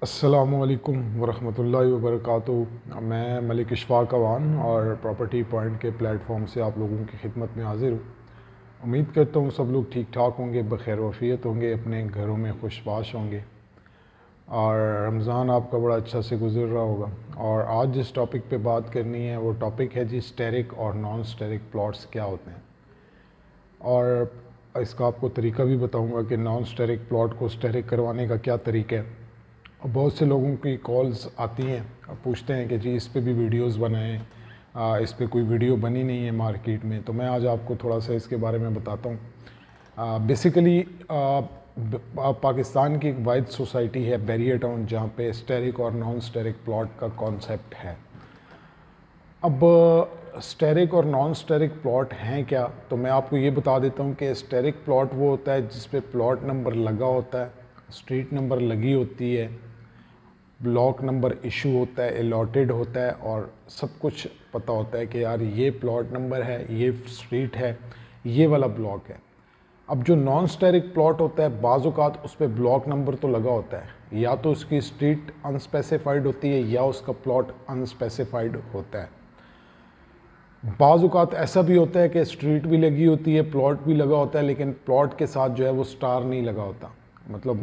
अस्सलामुअलैकुम वरहमतुल्लाहि वबरकातुहू। मैं मलिक इशफाक अवान और प्रॉपर्टी पॉइंट के प्लेटफॉर्म से आप लोगों की खिदमत में हाज़िर हूँ। उम्मीद करता हूँ सब लोग ठीक ठाक होंगे, बखैर वफ़ियत होंगे, अपने घरों में खुशबाश होंगे और रमज़ान आपका बड़ा अच्छा से गुज़र रहा होगा। और आज जिस टॉपिक पे बात करनी है वो टॉपिक है जी स्टेरिक और नॉन स्टेरिक प्लॉट्स क्या होते हैं, और इसका आपको तरीका भी बताऊँगा कि नॉन स्टेरिक प्लॉट को स्टेरिक करवाने का क्या तरीका है। और बहुत से लोगों की कॉल्स आती हैं और पूछते हैं कि जी इस पे भी वीडियोस बनाएं, इस पे कोई वीडियो बनी नहीं है मार्केट में। तो मैं आज आपको थोड़ा सा इसके बारे में बताता हूँ। बेसिकली पाकिस्तान की एक वाइड सोसाइटी है बैरियर टाउन, जहाँ पे स्टेरिक और नॉन स्टेरिक प्लॉट का कॉन्सेप्ट है। अब स्टेरिक और नॉन स्टेरिक प्लॉट हैं क्या, तो मैं आपको ये बता देता हूँ कि स्टेरिक प्लॉट वो होता है जिस पे प्लॉट नंबर लगा होता है, स्ट्रीट नंबर लगी होती है, ब्लॉक नंबर इशू होता है, अलॉटेड होता है और सब कुछ पता होता है कि यार ये प्लॉट नंबर है, ये स्ट्रीट है, ये वाला ब्लॉक है। अब जो नॉन स्टेरिक प्लॉट होता है, बाज़-औक़ात उस पर ब्लॉक नंबर तो लगा होता है, या तो उसकी स्ट्रीट अनस्पेसिफाइड होती है या उसका प्लॉट अनस्पेसिफाइड होता है। बाज़-औक़ात ऐसा भी होता है कि स्ट्रीट भी लगी होती है, प्लॉट भी लगा होता है, लेकिन प्लॉट के साथ जो है वो स्टार नहीं लगा होता। मतलब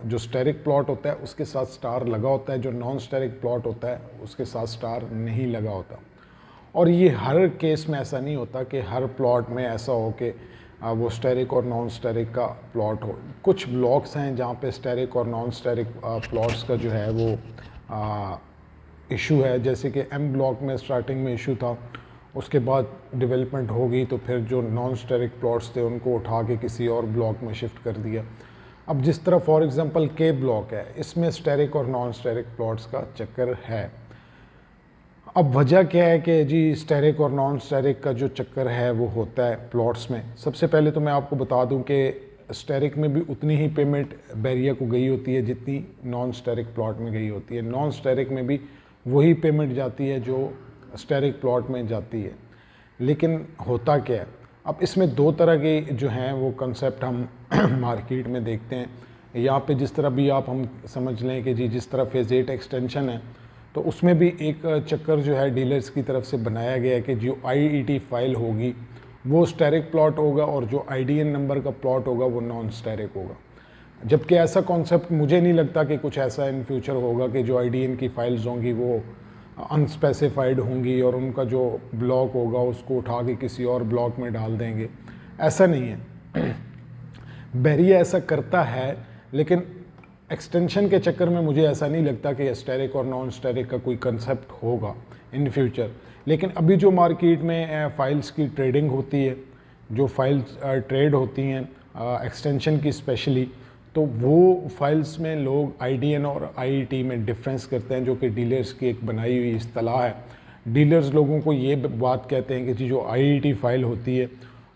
जो स्टेरिक प्लॉट होता है उसके साथ स्टार लगा होता है, जो नॉन स्टेरिक प्लॉट होता है उसके साथ स्टार नहीं लगा होता। और ये हर केस में ऐसा नहीं होता कि हर प्लॉट में ऐसा हो कि वो स्टेरिक और नॉन स्टेरिक का प्लॉट हो। कुछ ब्लॉक्स हैं जहाँ पे स्टेरिक और नॉन स्टेरिक प्लॉट्स का जो है वो इशू है। जैसे कि एम ब्लॉक में स्टार्टिंग में इशू था, उसके बाद डेवलपमेंट हो गई तो फिर जो नॉन स्टेरिक प्लॉट्स थे उनको उठा के किसी और ब्लॉक में शिफ्ट कर दिया। अब जिस तरह फॉर एग्जांपल के ब्लॉक है, इसमें स्टेरिक और नॉन स्टेरिक प्लॉट्स का चक्कर है। अब वजह क्या है कि जी स्टेरिक और नॉन स्टेरिक का जो चक्कर है वो होता है प्लॉट्स में। सबसे पहले तो मैं आपको बता दूं कि स्टेरिक में भी उतनी ही पेमेंट बैरियर को गई होती है जितनी नॉन स्टेरिक प्लॉट में गई होती है। नॉन स्टेरिक में भी वही पेमेंट जाती है जो स्टेरिक प्लॉट में जाती है। लेकिन होता क्या है, अब इसमें दो तरह के जो हैं वो कंसेप्ट हम मार्केट में देखते हैं। यहाँ पे जिस तरह भी आप हम समझ लें कि जी जिस तरह फेज़ 8 एक्सटेंशन है, तो उसमें भी एक चक्कर जो है डीलर्स की तरफ से बनाया गया है कि जो आईईटी फाइल होगी वो स्टेरिक प्लॉट होगा और जो आईडीएन नंबर का प्लॉट होगा वो नॉन स्टेरिक होगा। जबकि ऐसा कॉन्सेप्ट मुझे नहीं लगता कि कुछ ऐसा इन फ्यूचर होगा कि जो आईडीएन की फाइल्स होंगी वो अनस्पेसिफाइड होंगी और उनका जो ब्लॉक होगा उसको उठा के किसी और ब्लॉक में डाल देंगे। ऐसा नहीं है। बैरियर ऐसा करता है, लेकिन एक्सटेंशन के चक्कर में मुझे ऐसा नहीं लगता कि स्टेरिक और नॉन स्टेरिक का कोई कंसेप्ट होगा इन फ्यूचर। लेकिन अभी जो मार्केट में फ़ाइल्स की ट्रेडिंग होती है, जो फाइल्स ट्रेड होती हैं एक्सटेंशन की स्पेशली, तो वो फाइल्स में लोग आईडीएन और आईईटी में डिफरेंस करते हैं, जो कि डीलर्स की एक बनाई हुई इस्तेलाह है। डीलर्स लोगों को ये बात कहते हैं कि जी जो आईईटी फाइल होती है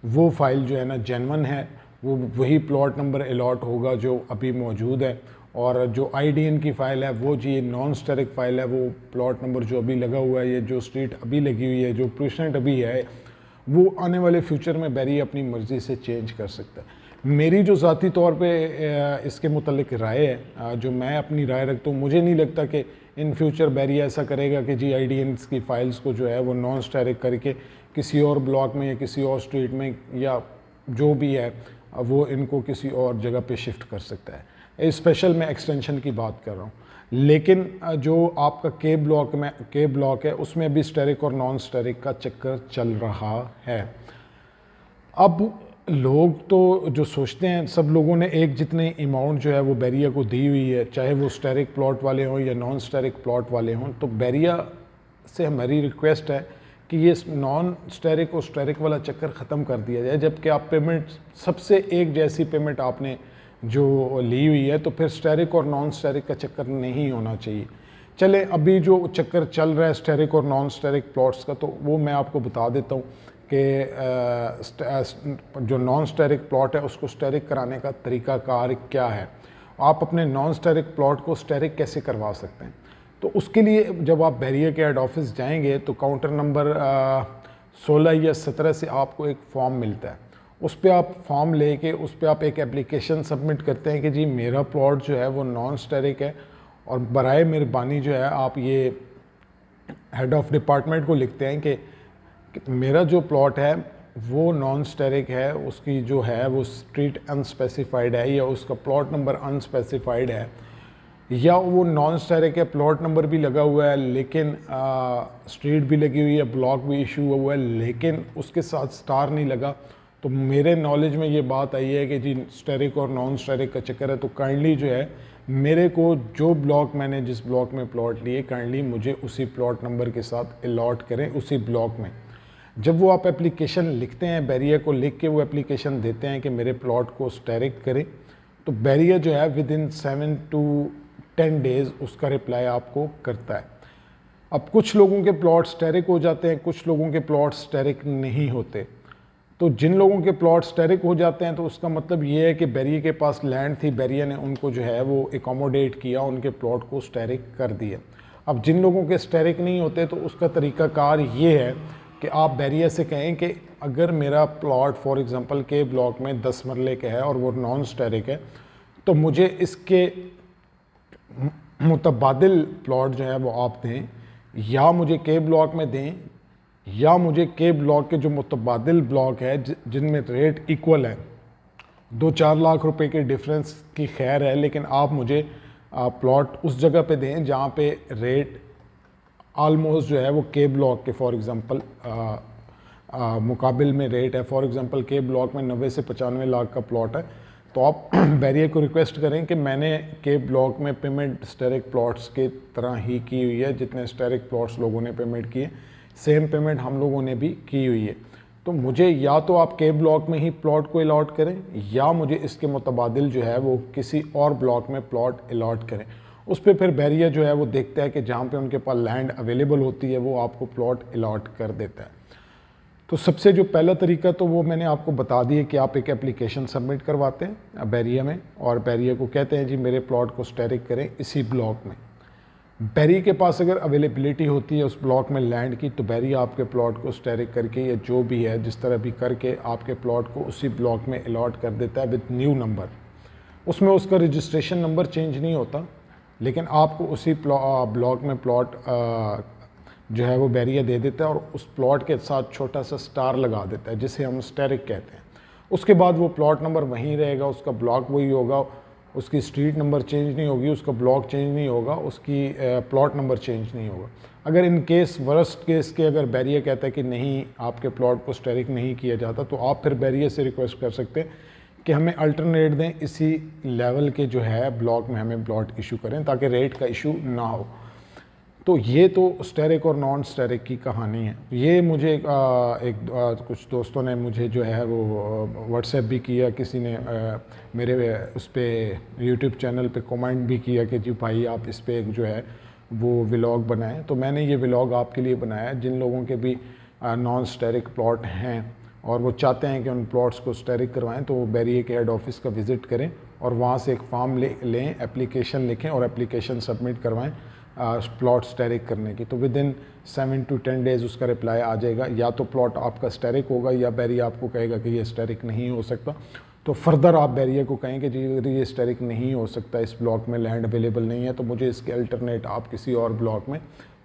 वो फाइल जो है ना जेन्युइन है, वो वही प्लॉट नंबर अलॉट होगा जो अभी मौजूद है, और जो आईडीएन की फ़ाइल है वो जी नॉन स्टेरिक फाइल है, वो प्लॉट नंबर जो अभी लगा हुआ है, ये जो स्ट्रीट अभी लगी हुई है, जो प्रेजेंट अभी है, वो आने वाले फ्यूचर में बैरियर अपनी मर्ज़ी से चेंज कर सकता है। मेरी जो ज़ाती तौर पे इसके मुतल्लिक राय है, जो मैं अपनी राय रखता हूँ, मुझे नहीं लगता कि इन फ्यूचर बैरियर ऐसा करेगा कि जी आईडीएन्स की फ़ाइल्स को जो है वो नॉन स्टेरिक करके किसी और ब्लॉक में या किसी और स्ट्रीट में या जो भी है वो इनको किसी और जगह पे शिफ्ट कर सकता है। स्पेशल मैं एक्सटेंशन की बात कर रहा हूँ। लेकिन जो आपका के ब्लॉक है उसमें भी स्टेरिक और नॉन स्टेरिक का चक्कर चल रहा है। अब लोग तो जो सोचते हैं, सब लोगों ने एक जितने अमाउंट जो है वो बैरियर को दी हुई है, चाहे वो स्टेरिक प्लॉट वाले हों या नॉन स्टेरिक प्लॉट वाले हों, तो बैरियर से हमारी रिक्वेस्ट है कि ये नॉन स्टेरिक और स्टेरिक वाला चक्कर ख़त्म कर दिया जाए। जबकि आप पेमेंट सबसे एक जैसी पेमेंट आपने जो ली हुई है, तो फिर स्टेरिक और नॉन स्टेरिक का चक्कर नहीं होना चाहिए। चले अभी जो चक्कर चल रहा है स्टेरिक और नॉन स्टेरिक प्लॉट्स का, तो वो मैं आपको बता देता हूँ कि जो नॉन स्टेरिक प्लॉट है उसको स्टेरिक कराने का तरीकाकार क्या है। आप अपने नॉन स्टेरिक प्लॉट को स्टेरिक कैसे करवा सकते हैं। तो उसके लिए जब आप बैरियर के हेड ऑफिस जाएंगे तो काउंटर नंबर 16 या 17 से आपको एक फॉर्म मिलता है। उस पर आप फॉर्म लेके उस पर आप एक एप्लीकेशन सबमिट करते हैं कि जी मेरा प्लॉट जो है वो नॉन स्टेरिक है और बराए मेहरबानी जो है आप ये हेड ऑफ डिपार्टमेंट को लिखते हैं कि मेरा जो प्लॉट है वो नॉन स्टेरिक है, उसकी जो है वो स्ट्रीट अनस्पेसिफाइड है या उसका प्लॉट नंबर अनस्पेसिफाइड है, या वो नॉन स्टेरिक है, प्लॉट नंबर भी लगा हुआ है लेकिन स्ट्रीट भी लगी हुई है, ब्लॉक भी इशू हुआ है लेकिन उसके साथ स्टार नहीं लगा। तो मेरे नॉलेज में ये बात आई है कि जी स्टेरिक और नॉन स्टेरिक का चक्कर है, तो काइंडली जो है मेरे को जो ब्लॉक मैंने जिस ब्लॉक में प्लॉट लिए काइंडली मुझे उसी प्लॉट नंबर के साथ अलॉट करें उसी ब्लॉक में। जब वो आप एप्लीकेशन लिखते हैं, बैरियर को लिख के वो एप्लीकेशन देते हैं कि मेरे प्लॉट को स्टेरिक करें, तो बैरियर जो है विद इन 7 to 10 डेज़ उसका रिप्लाई आपको करता है। अब कुछ लोगों के प्लॉट स्टेरिक हो जाते हैं, कुछ लोगों के प्लॉट स्टेरिक नहीं होते। तो जिन लोगों के प्लॉट स्टेरिक हो जाते हैं तो उसका मतलब ये है कि बैरियर के पास लैंड थी, बैरियर ने उनको जो है वो एकोमोडेट किया, उनके प्लॉट को स्टेरिक कर दिया। अब जिन लोगों के स्टेरिक नहीं होते तो उसका तरीक़ाकार ये है कि आप बैरियर से कहें कि अगर मेरा प्लॉट फॉर एग्ज़ाम्पल के ब्लॉक में 10 मरले का है और वो नॉन स्टेरिक है, तो मुझे इसके मुतबादिल प्लॉट जो है वो आप दें, या मुझे के ब्लॉक में दें, या मुझे के ब्लॉक के जो मुतबादिल ब्लॉक है जिनमें रेट इक्वल है, 2-4 लाख रुपए के डिफरेंस की खैर है, लेकिन आप मुझे प्लॉट उस जगह पे दें जहाँ पे रेट आलमोस्ट जो है वो के ब्लॉक के फॉर एग्ज़ाम्पल मुकाबिल में रेट है। फॉर एग्ज़ाम्पल के ब्लॉक में 90 से 95 लाख का प्लॉट है, तो आप बैरियर को रिक्वेस्ट करें कि मैंने के ब्लॉक में पेमेंट स्टेरिक प्लॉट्स के तरह ही की हुई है, जितने स्टेरिक प्लॉट्स लोगों ने पेमेंट किए सेम पेमेंट हम लोगों ने भी की हुई है। तो मुझे या तो आप के ब्लॉक में ही प्लॉट को अलॉट करें, या मुझे इसके मुतबादिल जो है वो किसी और ब्लॉक में प्लॉट अलॉट करें। उस पर फिर बैरियर जो है वो देखता है कि जहाँ पे उनके पास लैंड अवेलेबल होती है वो आपको प्लॉट अलॉट कर देता है। तो सबसे जो पहला तरीका तो वो मैंने आपको बता दिया कि आप एक एप्लीकेशन सबमिट करवाते हैं बैरियर में, और बैरियर को कहते हैं जी मेरे प्लॉट को स्टेरिक करें इसी ब्लॉक में। बैरियर के पास अगर अवेलेबिलिटी होती है उस ब्लॉक में लैंड की, तो बैरियर आपके प्लॉट को स्टेरिक करके या जो भी है जिस तरह भी करके आपके प्लॉट को उसी ब्लॉक में अलॉट कर देता है विद न्यू नंबर। उसमें उसका रजिस्ट्रेशन नंबर चेंज नहीं होता, लेकिन आपको उसी ब्लॉक में प्लॉट जो है वो बैरियर दे देता है और उस प्लॉट के साथ छोटा सा स्टार लगा देता है जिसे हम स्टेरिक कहते हैं। उसके बाद वो प्लॉट नंबर वहीं रहेगा, उसका ब्लॉक वही होगा, उसकी स्ट्रीट नंबर चेंज नहीं होगी, उसका ब्लॉक चेंज नहीं होगा, उसकी प्लॉट नंबर चेंज नहीं होगा। अगर इन केस वर्स्ट केस के अगर बैरियर कहता है कि नहीं आपके प्लॉट को स्टेरिक नहीं किया जाता, तो आप फिर बैरियर से रिक्वेस्ट कर सकते हैं कि हमें अल्टरनेट दें, इसी लेवल के जो है ब्लॉक में हमें प्लॉट इशू करें ताकि रेट का इशू ना हो। तो ये तो स्टेरिक और नॉन स्टेरिक की कहानी है। ये मुझे कुछ दोस्तों ने मुझे जो है वो व्हाट्सएप भी किया, किसी ने मेरे उस पर यूट्यूब चैनल पे कमेंट भी किया कि जी भाई आप इस पर एक जो है वो व्लॉग बनाएं। तो मैंने ये व्लॉग आपके लिए बनाया, जिन लोगों के भी नॉन स्टेरिक प्लॉट हैं और वो चाहते हैं कि उन प्लॉट्स को स्टेरिक करवाएं, तो वो बैरियर के हेड ऑफिस का विज़िट करें और वहाँ से एक फॉर्म लें, एप्लीकेशन लिखें और एप्लीकेशन सबमिट करवाएं प्लॉट स्टेरिक करने की। तो विद इन 7 to 10 डेज़ उसका रिप्लाई आ जाएगा। या तो प्लॉट आपका स्टेरिक होगा या बैरियर आपको कहेगा कि ये स्टेरिक नहीं हो सकता, तो फर्दर आप बैरियर को कहेंगे जी ये स्टेरिक नहीं हो सकता, इस ब्लॉक में लैंड अवेलेबल नहीं है, तो मुझे इसके अल्टरनेट आप किसी और ब्लॉक में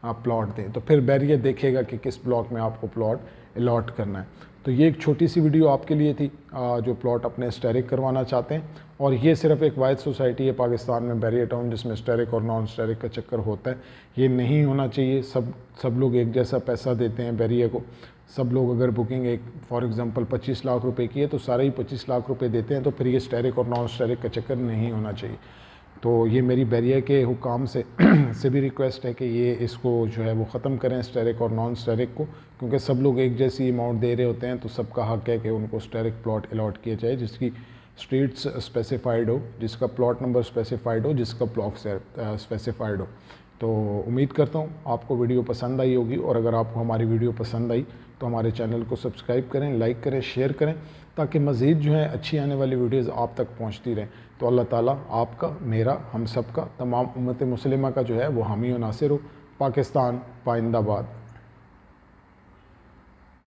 आप प्लॉट दें। तो फिर बैरियर देखेगा कि किस ब्लॉक में आपको प्लॉट अलॉट करना है। तो ये एक छोटी सी वीडियो आपके लिए थी जो प्लॉट अपने स्टेरिक करवाना चाहते हैं। और ये सिर्फ एक वाइड सोसाइटी है पाकिस्तान में, बैरियर टाउन, जिसमें स्टेरिक और नॉन स्टेरिक का चक्कर होता है। ये नहीं होना चाहिए। सब लोग एक जैसा पैसा देते हैं बैरियर को। सब लोग अगर बुकिंग एक फॉर एग्जांपल 25 लाख रुपए की है तो सारे ही 25 लाख रुपए देते हैं, तो फिर ये स्टेरिक और नॉन स्टेरिक का चक्कर नहीं होना चाहिए। तो ये मेरी बैरियर के हुकाम से भी रिक्वेस्ट है कि ये इसको जो है वो ख़त्म करें स्टेरिक और नॉन स्टेरिक को, क्योंकि सब लोग एक जैसी अमाउंट दे रहे होते हैं, तो सबका हक है कि उनको स्टेरिक प्लॉट अलॉट किया जाए जिसकी स्ट्रीट्स स्पेसिफाइड हो, जिसका प्लॉट नंबर स्पेसिफाइड हो, जिसका ब्लॉक स्पेसिफाइड हो। तो उम्मीद करता हूँ आपको वीडियो पसंद आई होगी, और अगर आपको हमारी वीडियो पसंद आई तो हमारे चैनल को सब्सक्राइब करें, लाइक करें, शेयर करें, ताकि मज़ीद जो है अच्छी आने वाली वीडियोज़ आप तक पहुँचती रहें। तो अल्लाह ताला आपका, मेरा, हम सब का, तमाम उम्मत मुस्लिमा का जो है वो हामी और नासिर हो। पाकिस्तान पाइंदाबाद।